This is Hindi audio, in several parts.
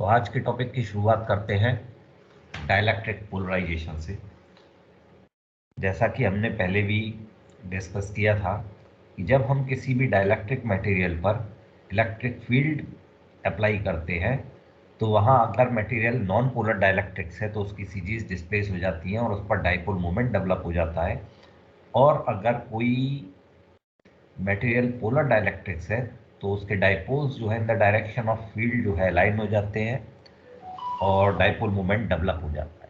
तो आज के टॉपिक की शुरुआत करते हैं डाइलेक्ट्रिक पोलराइजेशन से। जैसा कि हमने पहले भी डिस्कस किया था कि जब हम किसी भी डाइलेक्ट्रिक मटेरियल पर इलेक्ट्रिक फील्ड अप्लाई करते हैं तो वहाँ अगर मटेरियल नॉन पोलर डाइलेक्ट्रिक्स है तो उसकी सीरीज डिस्प्लेस हो जाती हैं और उस पर डाइपोल मोमेंट डेवलप हो जाता है। और अगर कोई मटेरियल पोलर डाइलेक्ट्रिक्स है तो उसके डाइपोल्स जो है in the direction of field जो है अलाइन हो जाते हैं और डाइपोल मोमेंट डेवलप हो जाता है।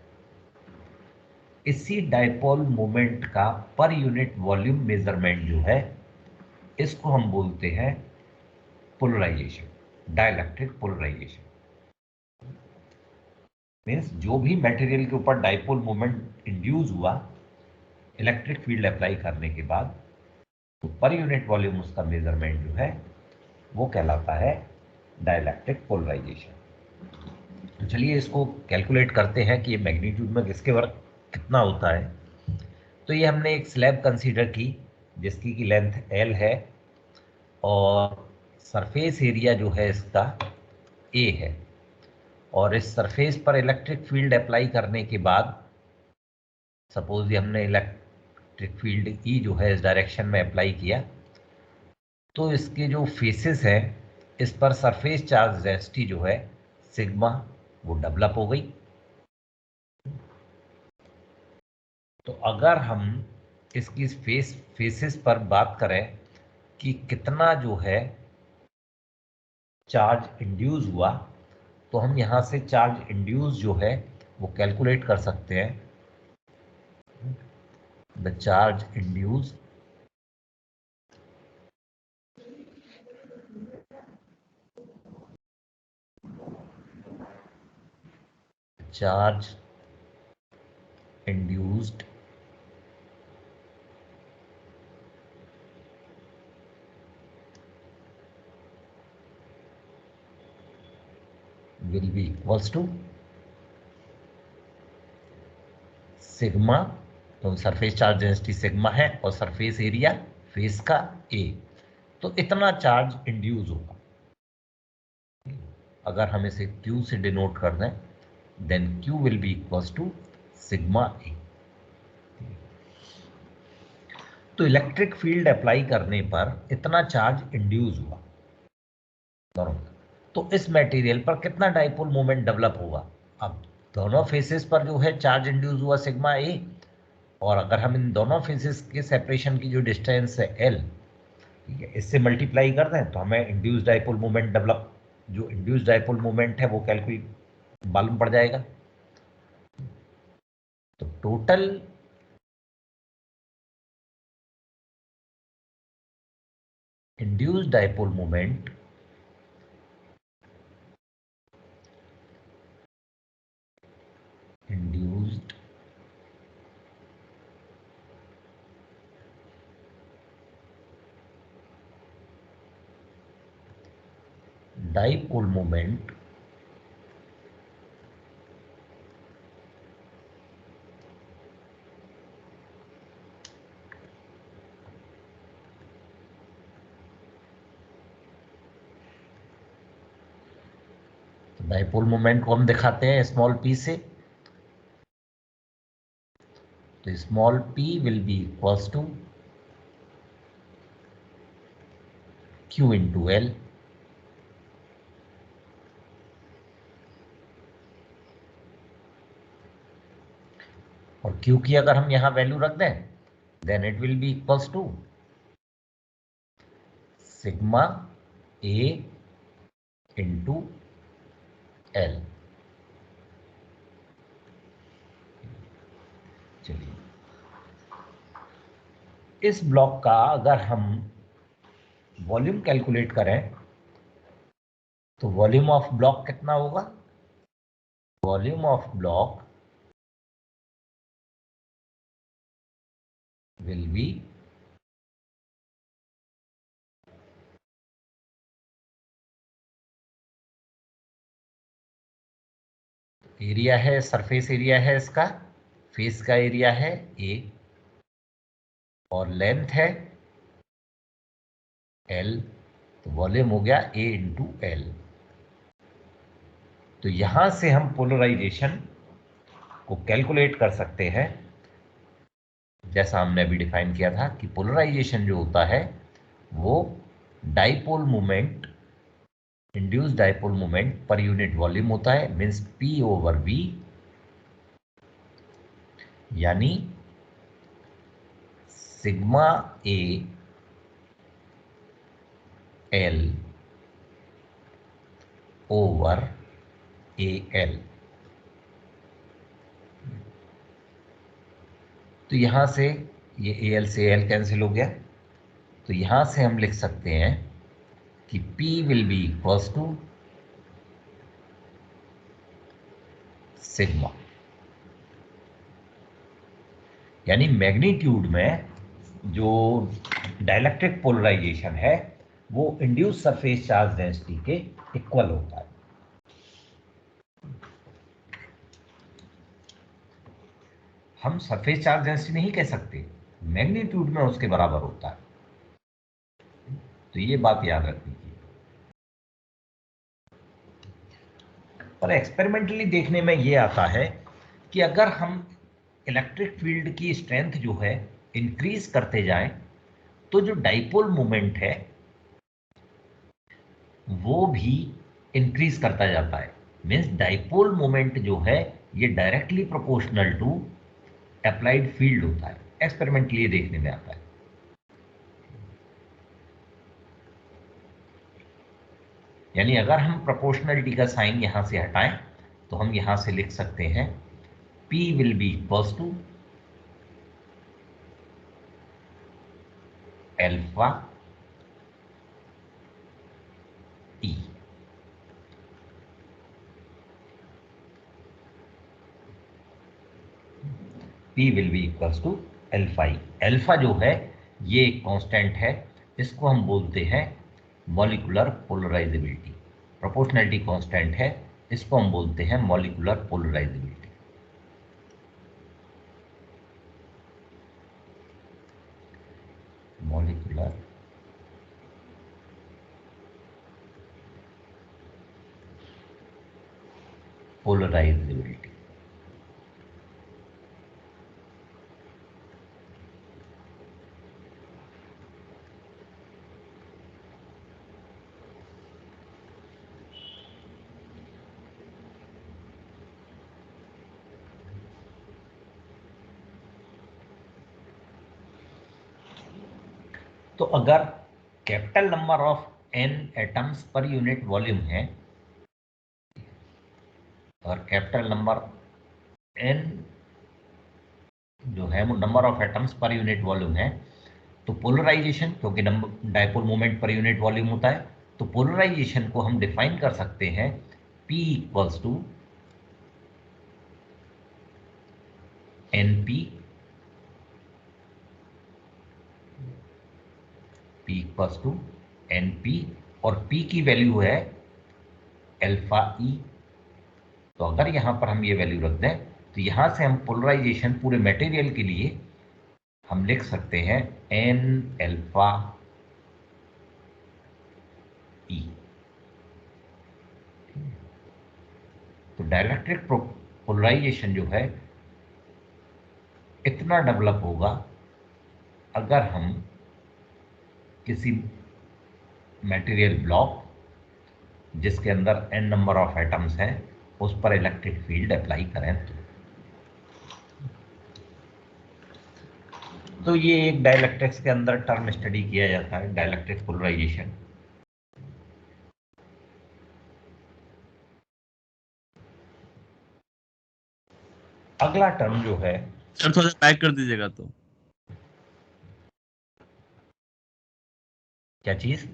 इसी डाइपोल मोमेंट का पर यूनिट वॉल्यूम मेजरमेंट जो है इसको हम बोलते हैं पोलराइजेशन, डाइलेक्ट्रिक पोलराइजेशन। मीन्स जो भी मटेरियल के ऊपर डाइपोल मोमेंट इंड्यूस हुआ इलेक्ट्रिक फील्ड अप्लाई करने के बाद, तो पर यूनिट वॉल्यूम उसका मेजरमेंट जो है वो कहलाता है डाइलेक्ट्रिक पोलराइजेशन। तो चलिए इसको कैलकुलेट करते हैं कि ये मैग्नीट्यूड में किसके वर्क कितना होता है। तो ये हमने एक स्लैब कंसीडर की जिसकी की लेंथ L है और सरफेस एरिया जो है इसका A है, और इस सरफेस पर इलेक्ट्रिक फील्ड अप्लाई करने के बाद सपोज ये हमने इलेक्ट्रिक फील्ड E जो है इस डायरेक्शन में अप्लाई किया, तो इसके जो फेसेस हैं इस पर सरफेस चार्ज डेंसिटी जो है सिग्मा वो डेवलप हो गई। तो अगर हम इसकी फेसेस पर बात करें कि कितना जो है चार्ज इंड्यूस हुआ, तो हम यहाँ से चार्ज इंड्यूस जो है वो कैलकुलेट कर सकते हैं। The charge induce charge induced will be equals to sigma, तो सरफेस चार्ज डेंसिटी सिग्मा है और सरफेस एरिया फेस का ए, तो इतना चार्ज इंड्यूस होगा। अगर हम इसे Q से डिनोट कर दें then Q will be equals to sigma A. तो इलेक्ट्रिक फील्ड अप्लाई करने पर इतना चार्ज इंड्यूस हुआ दोनों, तो इस मटेरियल पर कितना डाइपोल मोमेंट डेवलप होगा। अब दोनों फेसेस पर जो है चार्ज इंड्यूस हुआ सिग्मा ए, और अगर हम इन दोनों फेसेस के सेपरेशन की जो डिस्टेंस है L, ठीक है, इससे मल्टीप्लाई कर दें तो हमें इंड्यूस डाइपोल मोमेंट डेवलप, जो इंड्यूस डाइपोल मोमेंट है वो कैलकुलेट मालूम पड़ जाएगा। तो total induce dipole moment induced dipole moment dipole moment को हम दिखाते हैं स्मॉल p से, तो small p will be equals to Q into L। और Q की अगर हम यहां वैल्यू रख दें then it will be equals to sigma A into L। चलिए इस ब्लॉक का अगर हम वॉल्यूम कैलकुलेट करें तो वॉल्यूम ऑफ ब्लॉक कितना होगा। Volume of block will be area है, सरफेस एरिया है इसका, फेस का एरिया है A और लेंथ है L, तो वॉल्यूम हो गया A इंटू L। तो यहां से हम पोलराइजेशन को कैलकुलेट कर सकते हैं, जैसा हमने अभी डिफाइन किया था कि पोलराइजेशन जो होता है वो dipole moment, induced dipole moment per unit volume होता है, मींस P/V, यानी sigma A L over AL। तो यहां से ये AL से AL कैंसिल हो गया, तो यहां से हम लिख सकते हैं कि P will be equals to sigma, यानी मैग्नीट्यूड में जो डाइलेक्ट्रिक पोलराइजेशन है वो इंड्यूस सरफेस चार्ज डेंसिटी के इक्वल होता है। हम सरफेस चार्ज डेंसिटी नहीं कह सकते, मैग्नीट्यूड में उसके बराबर होता है। तो ये बात याद रखनी चाहिए। पर एक्सपेरिमेंटली देखने में ये आता है कि अगर हम इलेक्ट्रिक फील्ड की स्ट्रेंथ जो है इंक्रीज करते जाएं तो जो डाइपोल मोमेंट है वो भी इंक्रीज करता जाता है। मींस डाइपोल मोमेंट जो है ये directly proportional to applied field होता है। एक्सपेरिमेंटली देखने में आता है। यानी अगर हम प्रोपोर्शनलिटी का साइन यहां से हटाएं तो हम यहां से लिख सकते हैं P will be equals to alpha E। P will be equals to alpha E। Alpha जो है ये एक कांस्टेंट है, इसको हम बोलते हैं मॉलिक्यूलर पोलराइजेबिलिटी। प्रोपोर्शनलिटी कांस्टेंट है, इसको हम बोलते हैं मॉलिक्यूलर पोलराइजेबिलिटी। Molecular polarisability. तो अगर capital number of n atoms पर यूनिट वॉल्यूम है और कैपिटल नंबर n जो है वो नंबर ऑफ एटम्स पर यूनिट वॉल्यूम है, तो पोलराइजेशन, क्योंकि number dipole moment per unit volume होता है, तो पोलराइजेशन को हम डिफाइन कर सकते हैं P equals to NP, P equals to NP, और P की वैल्यू है अल्फा E। तो अगर यहां पर हम ये वैल्यू रख दें तो यहां से हम पोलराइजेशन पूरे मटेरियल के लिए हम लिख सकते हैं N अल्फा E। तो डाइलेक्ट्रिक पोलराइजेशन जो है इतना डेवलप होगा अगर हम किसी मटेरियल ब्लॉक जिसके अंदर n नंबर ऑफ एटम्स हैं उस पर इलेक्ट्रिक फील्ड अप्लाई करें तो ये एक डाइलेक्ट्रिक्स के अंदर टर्म स्टडी किया जाता है, डाइलेक्ट्रिक पोलराइजेशन। अगला टर्म जो है, सर थोड़ा बैक कर दीजिएगा। तो क्या चीज?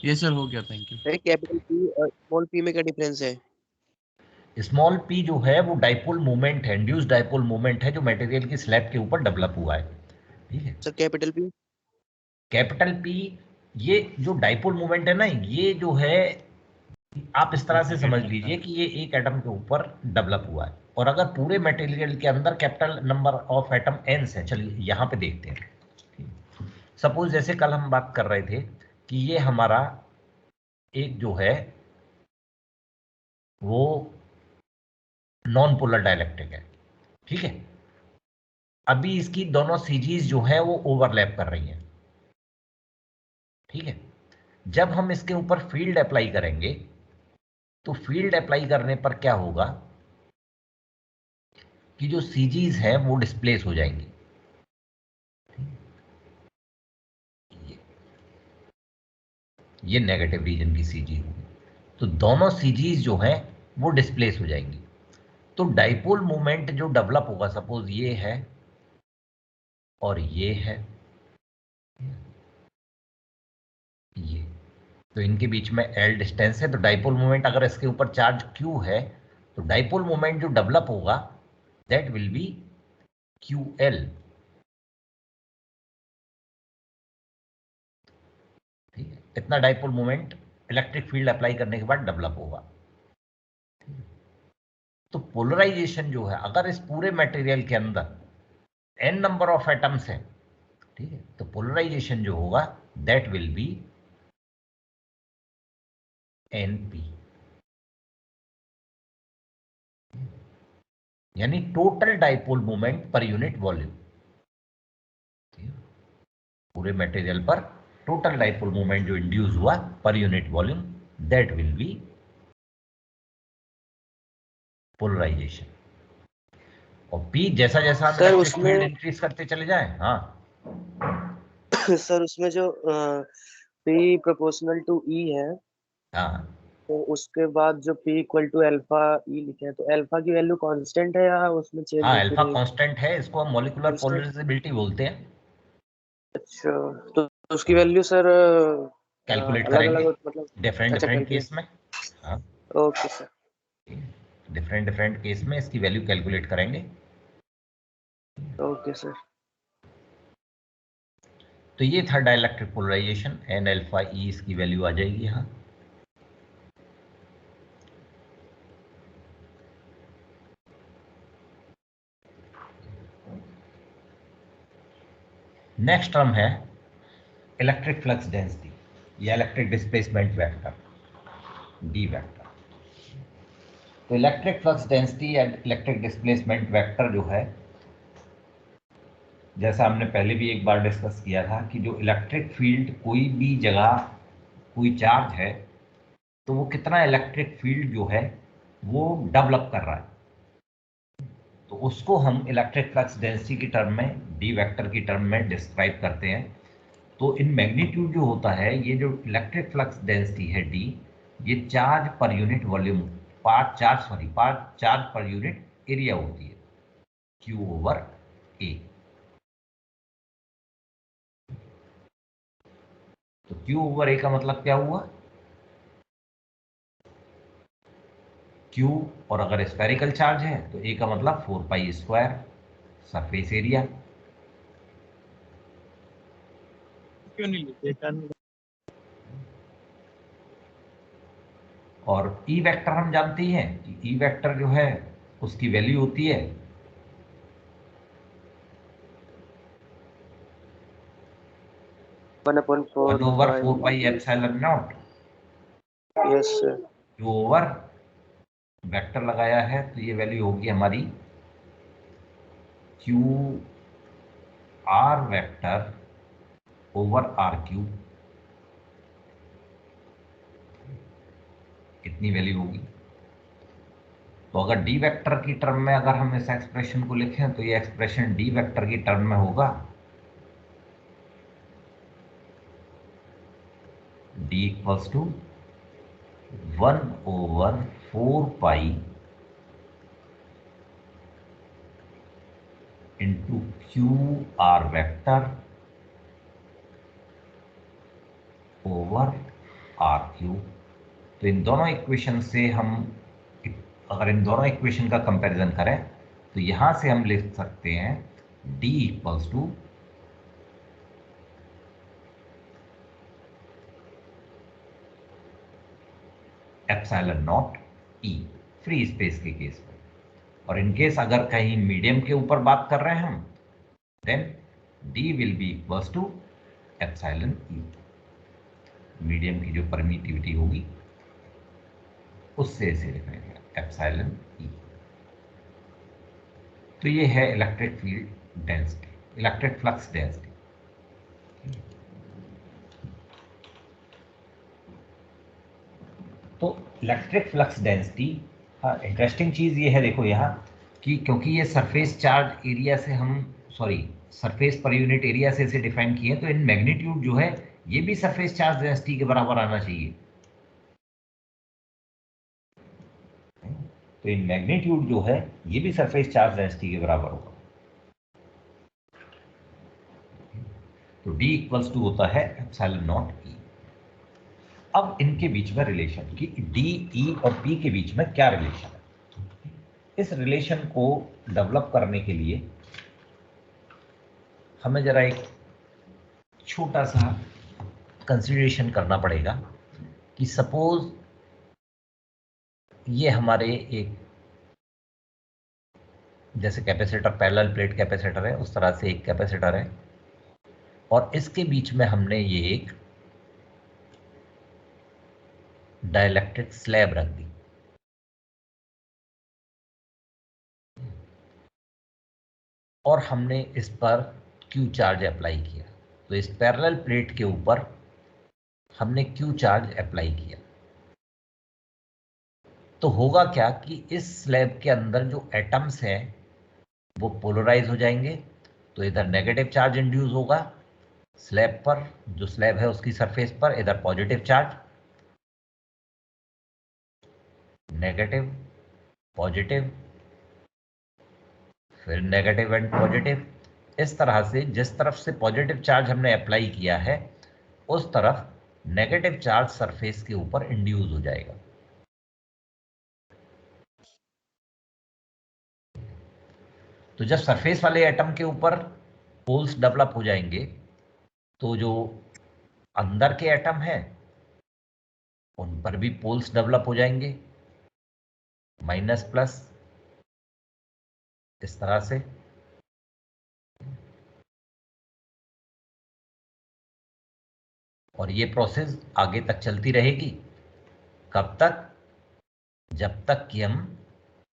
ये सर हो गया, थैंक यू। अरे कैपिटल पी और स्मॉल पी में क्या डिफरेंस है? स्मॉल p जो है वो डाइपोल मोमेंट है, इंड्यूस्ड डाइपोल मोमेंट है जो मटेरियल की स्लैब के ऊपर डेवलप हुआ है। ठीक है। Sir capital P? Capital P ये जो डाइपोल मोमेंट है ना, ये जो है आप इस तरह से समझ लीजिए कि ये एक एटम के ऊपर डेवलप हुआ है, और अगर पूरे मटेरियल के अंदर कैपिटल नंबर ऑफ एटम एन्स है, चलिए यहाँ पे देखते हैं। सपोज जैसे कल हम बात कर रहे थे कि ये हमारा एक जो है वो नॉन पोलर डाइलेक्ट्रिक है, ठीक है। अभी इसकी दोनों सीजीज जो है वो ओवरलैप कर रही हैं, ठीक है। जब हम इसके ऊपर फील्ड अप्लाई करेंगे तो फील्ड अप्लाई करने पर क्या होगा कि जो सीजीज हैं वो डिस्प्लेस हो जाएंगी। ये नेगेटिव रीजन की सीजी होगी, तो दोनों सीजीज जो हैं वो डिस्प्लेस हो जाएंगी। तो डाइपोल मोमेंट जो डेवलप होगा, सपोज ये है और ये है, ये, तो इनके बीच में L डिस्टेंस है, तो डाइपोल मोमेंट अगर इसके ऊपर चार्ज Q है तो डाइपोल मोमेंट जो डेवलप होगा दैट विल बी QL, ठीक है। इतना dipole moment electric field apply करने के बाद डेवलप होगा। तो पोलराइजेशन जो है, अगर इस पूरे मटेरियल के अंदर n नंबर ऑफ एटम्स हैं, ठीक है, तो पोलराइजेशन जो होगा दैट विल बी NP, यानी total dipole moment per unit volume. पूरे मटेरियल पर टोटल डाइपोल मोमेंट जो इंड्यूस हुआ per unit volume that will be polarization. और P जैसा जैसा हम सर इलेक्ट्रिक फील्ड उसमें इंक्रीज करते चले जाएं, हाँ सर उसमें जो P प्रोपोर्शनल टू E है, हाँ, तो उसके बाद जो P equal to alpha E लिखे हैं, तो अल्फा की वैल्यू कांस्टेंट है या उसमें चेंज हाँ होती अल्फा रहेगी? कांस्टेंट है, इसको हम मॉलिक्यूलर कांस्टेंट। पोलराइजेबिलिटी बोलते हैं। अच्छा, तो उसकी वैल्यू सर कैलकुलेट अलग करेंगे अलग मतलब? डिफरेंट अच्छा, डिफरेंट कैलकुलेट। केस में, हाँ okay sir. Different different case में इसकी वैल्यू कैलकुलेट करेंगे। Okay sir. तो ये था डाइलेक्ट्रिक पोलराइजेशन, एन अल्फा ई इसकी वैल्यू आ जाएगी यहाँ। नेक्स्ट टर्म है इलेक्ट्रिक फ्लक्स डेंसिटी या electric displacement vector, D vector. तो इलेक्ट्रिक फ्लक्स डेंसिटी या इलेक्ट्रिक डिस्प्लेसमेंट वेक्टर जो है, जैसा हमने पहले भी एक बार डिस्कस किया था कि जो इलेक्ट्रिक फील्ड कोई भी जगह कोई चार्ज है तो वो कितना इलेक्ट्रिक फील्ड जो है वो डेवलप कर रहा है, तो उसको हम इलेक्ट्रिक फ्लक्स डेंसिटी की टर्म में, डी वेक्टर की टर्म में डिस्क्राइब करते हैं। तो इन मैग्नीट्यूड जो होता है, ये जो इलेक्ट्रिक फ्लक्स डेंसिटी है डी, ये charge per unit volume, part charge per unit area होती है, Q ओवर A। तो Q ओवर A का मतलब क्या हुआ, Q, और अगर स्फेरिकल चार्ज है तो A का मतलब 4 पाई स्क्वायर सरफेस एरिया। क्यों नहीं लिखे? और E वेक्टर हम जानते ही हैं कि E वेक्टर जो है उसकी वैल्यू होती है 1/4 1 over 4 pi. Pi epsilon not. Yes sir. जो ओवर वेक्टर लगाया है तो ये वैल्यू होगी हमारी Q R vector over R cube, कितनी वैल्यू होगी। तो अगर डी वेक्टर की टर्म में अगर हम इस एक्सप्रेशन को लिखें तो ये एक्सप्रेशन डी वेक्टर की टर्म में होगा D equals to 1 over 4 pi into Q R vector over R cube. तो इन दोनों इक्वेशन से हम, अगर इन दोनों इक्वेशन का कंपैरिजन करें तो यहां से हम लिख सकते हैं D equals to epsilon naught E, free space के केस में। और इन केस अगर कहीं मीडियम के ऊपर बात कर रहे हैं हम, then D will be equals to epsilon E। Medium की जो परमिटिविटी होगी उससे इसे डिफाइन किया एप्सिलॉन ई। तो ये है electric field density, electric flux density. तो इलेक्ट्रिक फ्लक्स डेंसिटी, हाँ इंटरेस्टिंग चीज ये है देखो यहाँ कि क्योंकि ये सरफेस चार्ज एरिया से हम सरफेस पर यूनिट एरिया से इसे डिफाइन किए, तो इन मैग्नीट्यूड जो है ये भी सरफेस चार्ज डेंसिटी के बराबर आना चाहिए। तो इन मैग्नीट्यूड जो है ये भी सरफेस चार्ज डेंसिटी के बराबर होगा। तो D इक्वल्स टू होता है एप्सिलॉन नॉट E। अब इनके बीच में रिलेशन कि D, E और P के बीच में क्या रिलेशन है, इस रिलेशन को डेवलप करने के लिए हमें जरा एक छोटा सा कंसीडरेशन करना पड़ेगा कि सपोज ये हमारे एक जैसे कैपेसिटर, पैरेलल प्लेट कैपेसिटर है, उस तरह से एक कैपेसिटर है और इसके बीच में हमने ये एक डाइलेक्ट्रिक स्लैब रख दी। और हमने इस पर क्यू चार्ज अप्लाई किया। तो इस पैरेलल प्लेट के ऊपर हमने क्यू चार्ज अप्लाई किया तो होगा क्या कि इस स्लैब के अंदर जो एटम्स हैं वो पोलराइज हो जाएंगे। तो इधर नेगेटिव चार्ज इंड्यूस होगा स्लैब पर, जो स्लैब है उसकी सरफेस पर, इधर पॉजिटिव चार्ज, नेगेटिव, पॉजिटिव, फिर नेगेटिव एंड पॉजिटिव। इस तरह से जिस तरफ से पॉजिटिव चार्ज हमने अप्लाई किया है उस तरफ नेगेटिव चार्ज सरफेस के ऊपर इंड्यूस हो जाएगा। तो जब सरफेस वाले एटम के ऊपर पोल्स डेवलप हो जाएंगे तो जो अंदर के एटम हैं उन पर भी पोल्स डेवलप हो जाएंगे, माइनस प्लस, इस तरह से। और ये प्रोसेस आगे तक चलती रहेगी, कब तक? जब तक कि हम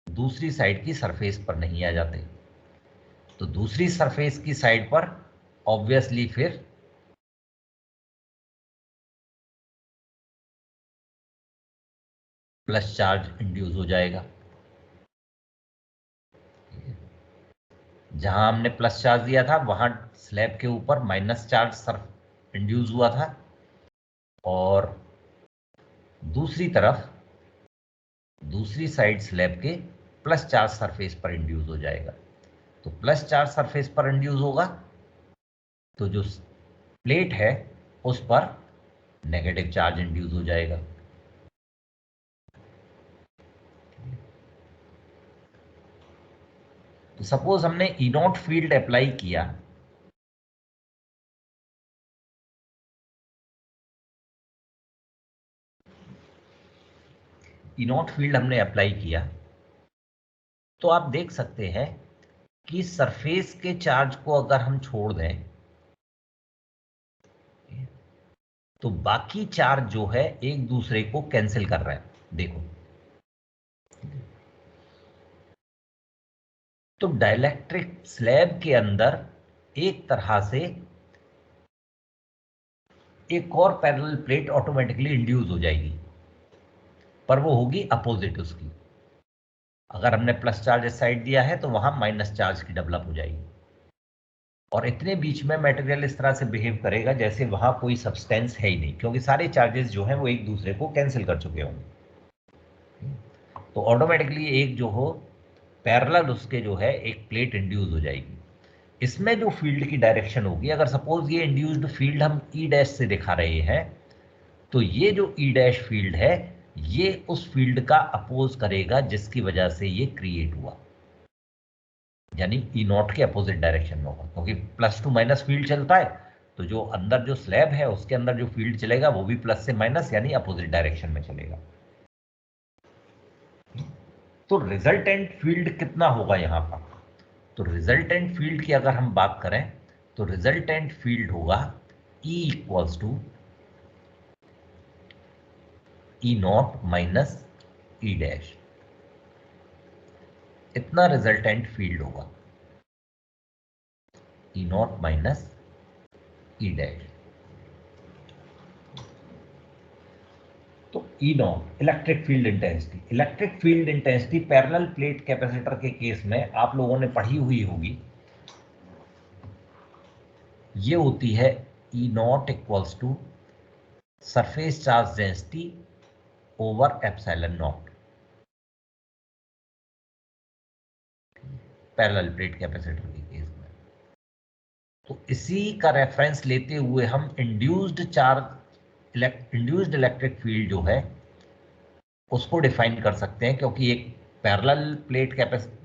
दूसरी साइड की सरफेस पर नहीं आ जाते। तो दूसरी सरफेस की साइड पर ऑब्वियसली फिर प्लस चार्ज इंड्यूस हो जाएगा। जहां हमने प्लस चार्ज दिया था वहां स्लैब के ऊपर माइनस चार्ज इंड्यूस हुआ था और दूसरी तरफ दूसरी साइड स्लैब के प्लस चार्ज सरफेस पर इंड्यूस हो जाएगा। तो प्लस चार्ज सरफेस पर इंड्यूस होगा तो जो प्लेट है उस पर नेगेटिव चार्ज इंड्यूस हो जाएगा। तो सपोज हमने ई नॉट फील्ड अप्लाई किया, ई नॉट फील्ड हमने अप्लाई किया तो आप देख सकते हैं कि सरफेस के चार्ज को अगर हम छोड़ दें तो बाकी चार्ज जो है एक दूसरे को कैंसिल कर रहे हैं। देखो तो डाइलेक्ट्रिक स्लैब के अंदर एक तरह से एक और पैरेलल प्लेट ऑटोमेटिकली इंड्यूस हो जाएगी, पर वो होगी अपोजिट उसकी। अगर हमने प्लस चार्ज इस साइड दिया है तो वहां माइनस चार्ज की डेवलप हो जाएगी और इतने बीच में मटेरियल इस तरह से बिहेव करेगा जैसे वहां कोई सब्सटेंस है ही नहीं, क्योंकि सारे चार्जेस जो हैं वो एक दूसरे को कैंसिल कर चुके होंगे। तो ऑटोमेटिकली एक जो हो पैरेलल उसके जो है एक प्लेट इंड्यूस हो जाएगी। इसमें जो फील्ड की डायरेक्शन होगी, अगर सपोज ये इंड्यूस्ड फील्ड हम ई डैश से दिखा रहे हैं तो ये जो ई डैश फील्ड है ये उस फील्ड का अपोज करेगा जिसकी वजह से ये क्रिएट हुआ, यानी ई नॉट के अपोजिट डायरेक्शन में होगा, क्योंकि प्लस टू माइनस फील्ड चलता है तो जो अंदर जो स्लैब है उसके अंदर जो फील्ड चलेगा वो भी प्लस से माइनस यानी अपोजिट डायरेक्शन में चलेगा। तो रिजल्टेंट फील्ड कितना होगा यहां पर? तो रिजल्टेंट फील्ड की अगर हम बात करें तो रिजल्टेंट फील्ड होगा E equals to E naught minus E dash, इतना रिजल्टेंट फील्ड होगा, E naught minus E dash. तो E naught electric field intensity, electric field intensity parallel plate capacitor के केस में आप लोगों ने पढ़ी हुई होगी, ये होती है E naught equals to surface charge density over epsilon naught, parallel plate capacitor के केस में। तो इसी का रेफरेंस लेते हुए हम इंड्यूस्ड इलेक्ट्रिक फील्ड जो है उसको डिफाइन कर सकते हैं, क्योंकि एक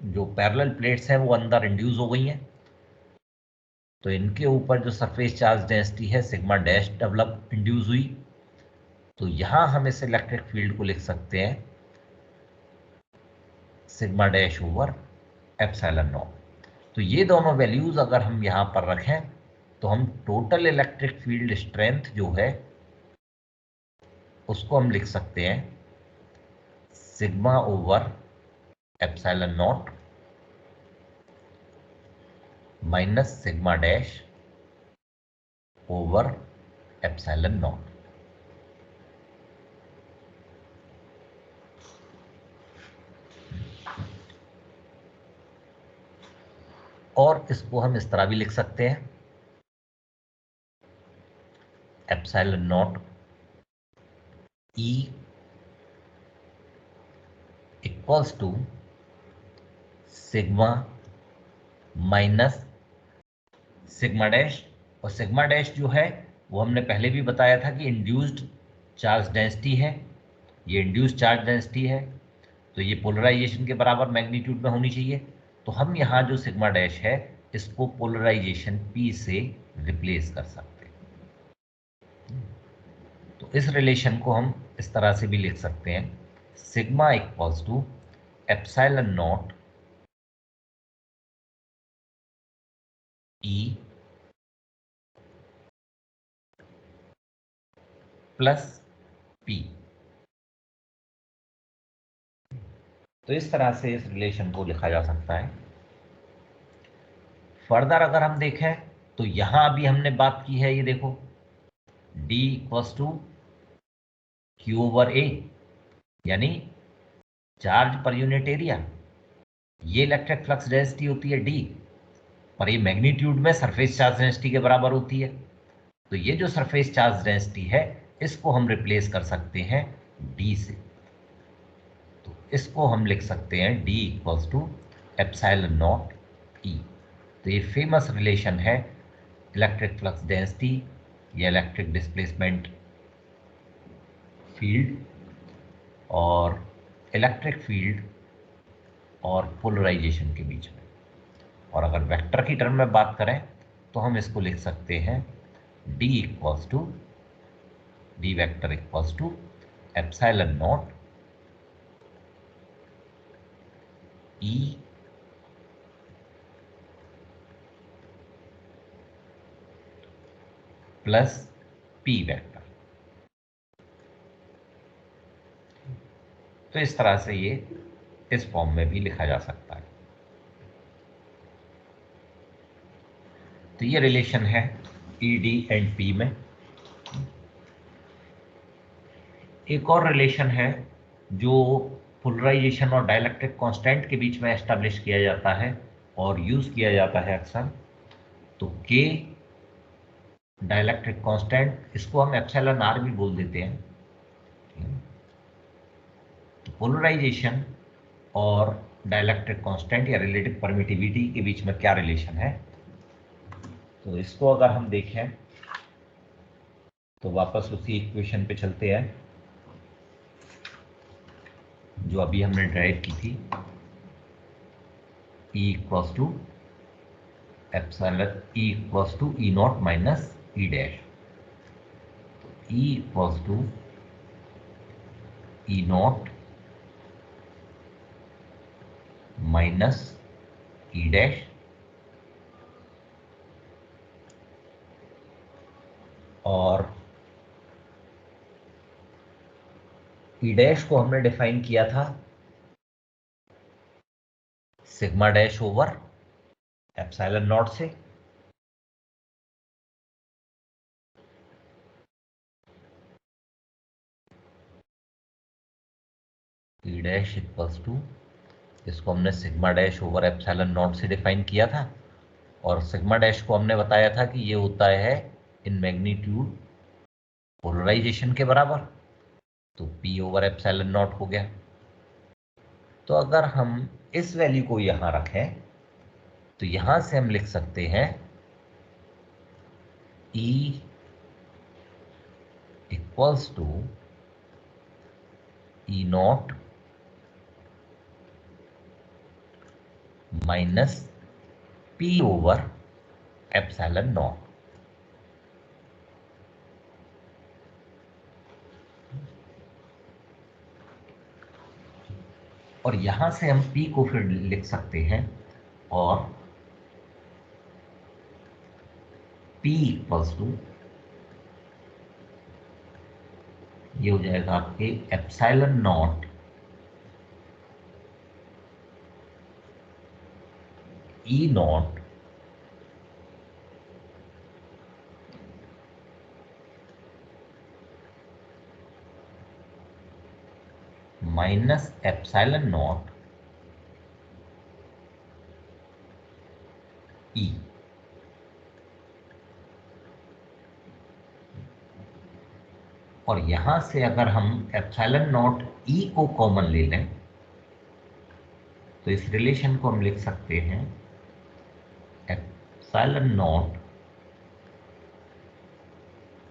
जो पैरेलल प्लेट्स हैं वो अंदर इंड्यूस हो गई हैं, तो इनके ऊपर जो सरफेस चार्ज डेंसिटी है सिग्मा डैश डेवलप इंड्यूस हुई, तो यहां हम इस इलेक्ट्रिक फील्ड को लिख सकते हैं sigma dash over epsilon not. तो ये दोनों वैल्यूज अगर हम यहां पर रखें तो हम टोटल इलेक्ट्रिक फील्ड स्ट्रेंथ जो है उसको हम लिख सकते हैं sigma over epsilon naught minus sigma dash over epsilon naught. और इसको हम इस तरह भी लिख सकते हैं epsilon naught E equals to sigma minus sigma dash, और सिग्मा डैश जो है वो हमने पहले भी बताया था कि इंड्यूस्ड चार्ज डेंसिटी है, ये इंड्यूस्ड चार्ज डेंसिटी है, तो ये पोलराइजेशन के बराबर मैग्नीट्यूड में होनी चाहिए। तो हम यहाँ जो सिग्मा डैश है इसको पोलराइजेशन P से रिप्लेस कर सकते हैं। तो इस रिलेशन को हम इस तरह से भी लिख सकते हैं sigma equals to epsilon naught E plus P। तो इस तरह से इस रिलेशन को लिखा जा सकता है। फर्दर अगर हम देखें तो यहां अभी हमने बात की है, ये देखो D equals to Q over A, यानी चार्ज पर यूनिट एरिया, ये इलेक्ट्रिक फ्लक्स डेंसिटी होती है D, और ये मैग्नीट्यूड में सरफेस चार्ज डेंसिटी के बराबर होती है। तो ये जो सरफेस चार्ज डेंसिटी है इसको हम रिप्लेस कर सकते हैं D से, तो इसको हम लिख सकते हैं D equals to epsilon naught E। तो ये फेमस रिलेशन है इलेक्ट्रिक फ्लक्स डेंसिटी या इलेक्ट्रिक डिस्प्लेसमेंट फील्ड और इलेक्ट्रिक फील्ड और पोलराइजेशन के बीच में। और अगर वेक्टर की टर्म में बात करें तो हम इसको लिख सकते हैं D vector equals to epsilon naught E plus P vector. तो इस तरह से ये इस फॉर्म में भी लिखा जा सकता है। तो ये रिलेशन है ई डी एंड पी में। एक और रिलेशन है जो पोलराइजेशन और डाइलेक्ट्रिक कांस्टेंट के बीच में एस्टेब्लिश किया जाता है और यूज किया जाता है अक्सर। तो के डाइलेक्ट्रिक कांस्टेंट, इसको हम एप्सिलॉन आर भी बोल देते हैं। पोलराइजेशन और डाइलेक्ट्रिक कांस्टेंट या रिलेटिव परमिटिविटी के बीच में क्या रिलेशन है, तो इसको अगर हम देखें तो वापस उसी इक्वेशन पे चलते हैं जो अभी हमने ड्राइव की थी। E equals to epsilon E equals to E naught minus E dash. E equals to E naught minus E dash और ई डैश को हमने डिफाइन किया था sigma dash over epsilon naught से, ई डैश इक्वल्स टू, इसको हमने sigma dash over epsilon naught से डिफाइन किया था, और सिग्मा डैश को हमने बताया था कि ये होता है इन मैग्नीट्यूड पोलराइजेशन के बराबर, तो P ओवर एप्सिलॉन नॉट हो गया। तो अगर हम इस वैल्यू को यहां रखें तो यहां से हम लिख सकते हैं E equals to E naught minus P over epsilon naught. और यहां से हम P को फिर लिख सकते हैं, और P इक्वल्स टू, ये हो जाएगा आपके epsilon naught E naught minus epsilon naught E। और यहां से अगर हम एप्सिलॉन नॉट E को कॉमन ले लें तो इस रिलेशन को हम लिख सकते हैं एप्सिलॉन नॉट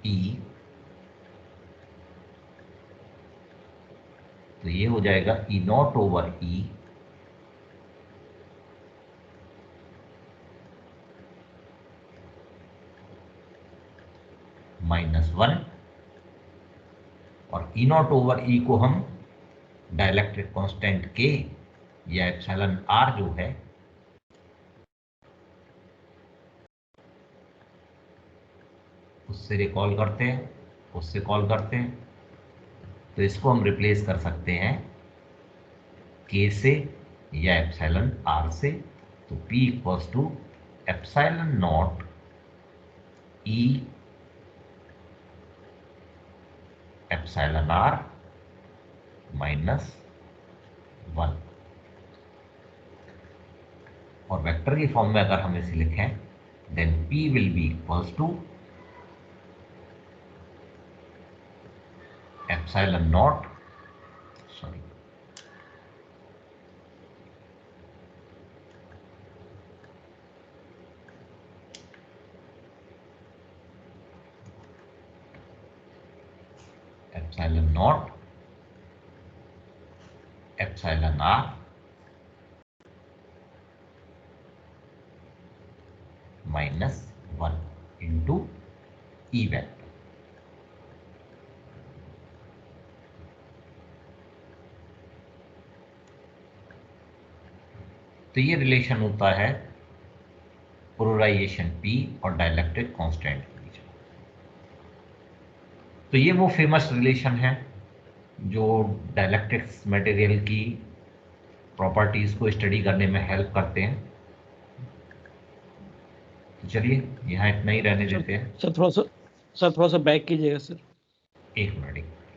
E, तो ये हो जाएगा E not over E minus 1, और E नॉट ओवर E को हम डाइलेक्ट्रिक कांस्टेंट K या एप्सिलॉन R जो है उससे रिकॉल करते हैं, उससे कॉल करते हैं, तो इसको हम रिप्लेस कर सकते हैं K से या एप्सिलॉन R से। तो P equals to epsilon naught E epsilon R minus 1। और वेक्टर की फॉर्म में अगर हम इसे लिखें then P will be equals to epsilon naught, sorry, epsilon naught epsilon R minus 1 into E vector. तो ये रिलेशन होता है पोलराइजेशन P और डाइलेक्ट्रिक कांस्टेंट के बीच। तो ये वो फेमस रिलेशन है जो डाइलेक्ट्रिक्स मटेरियल की प्रॉपर्टीज को स्टडी करने में हेल्प करते हैं। तो चलिए यहाँ इतना ही रहने देते हैं। सर थोड़ा सा बैक कीजिएगा सर। एक मिनट।